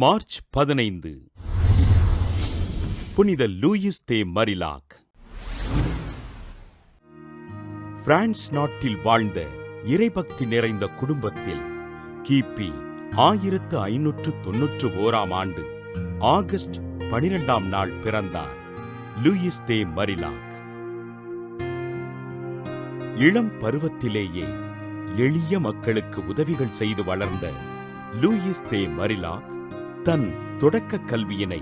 March 15 புனித Lewis தே மரிலாக். France நாட்டில் வாழ்ந்த இறைபக்தி நிறைந்த குடும்பத்தில் கிபி 1591 ஆகஸ்ட் 12 நாள் பிறந்தார் லூயிஸ் தே மரிலாக். இளம் பருவத்திலேயே எளிய மக்களுக்கு உதவிகள் செய்து வளர்ந்த லூயிஸ் தே மரிலாக் தன் தொடக்க கல்வியினை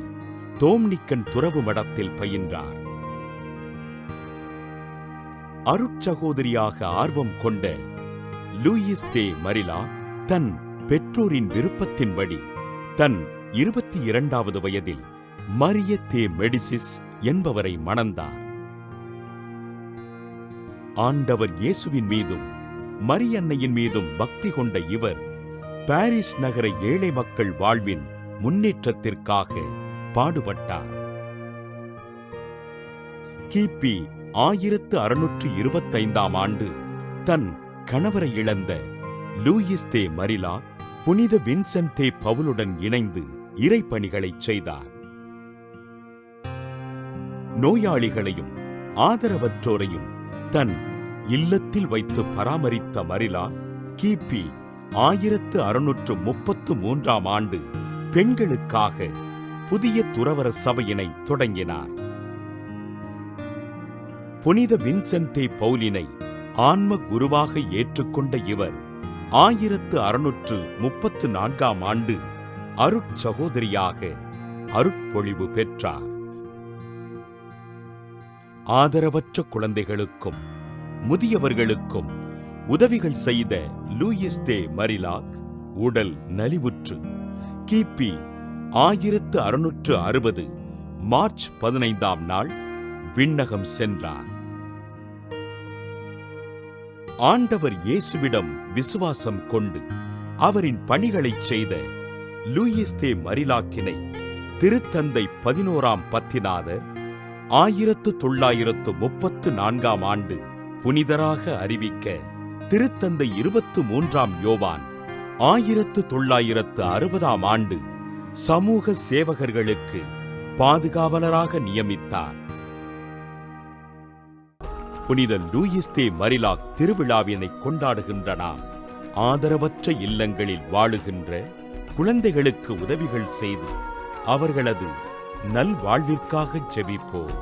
தோம்னிக்கன் துறவு மடத்தில் பயின்றார். அருட்சகோதரியாக ஆர்வம் கொண்ட லூயிஸ் தே மரிலாக் தன் பெற்றோரின் விருப்பத்தின்படி தன் 22வது வயதில் மரிய தே மெடிசிஸ் என்பவரை மணந்தார். ஆண்டவர் இயேசுவின் மீதும் மரியன்னையின் மீதும் பக்தி கொண்ட இவர் பாரிஸ் நகர ஏழை மக்கள் வாழ்வின் முன்னேற்றத்திற்காக பாடுபட்டார். கிபி 1625 தன் கணவரை இழந்த லூயிஸ் தே மரிலாக் புனித வின்சென்ட் தே பவுலுடன் இணைந்து இறைப்பணிகளைச் செய்தார். நோயாளிகளையும் ஆதரவற்றோரையும் தன் இல்லத்தில் வைத்து பராமரித்த மரிலாக் கிபி 1633 பெண்களுக்காக புதிய துறவற சபையினை தொடங்கினார். புனித வின்சென்ட் தே பவுலினை ஆன்ம குருவாக ஏற்றுக்கொண்ட இவர் 1634 அருட்சகோதரியாக அருட்பொழிவு பெற்றார். ஆதரவற்ற குழந்தைகளுக்கும் முதியவர்களுக்கும் உதவிகள் செய்த லூயிஸ் தே மரிலாக் உடல் நலிவுற்று கிபி 1660 மார்ச் 15 விண்ணகம் சென்றார். ஆண்டவர் இயேசுவிடம் விசுவாசம் கொண்டு அவரின் பணிகளைச் செய்த லூயிஸ் தே மரிலாக்கினை திருத்தந்தை 11ஆம் பத்திநாதர் 1934 புனிதராக அறிவிக்க திருத்தந்தை 23ஆம் யோவான் 1960 சமூக சேவகர்களுக்கு பாதுகாவலராக நியமித்தார். புனித லூயிஸ் தே மரிலாக் திருவிழாவினை கொண்டாடுகின்ற நாம் ஆதரவற்ற இல்லங்களில் வாழுகின்ற குழந்தைகளுக்கு உதவிகள் செய்து அவர்களது நல்வாழ்விற்காக ஜெபிப்போம்.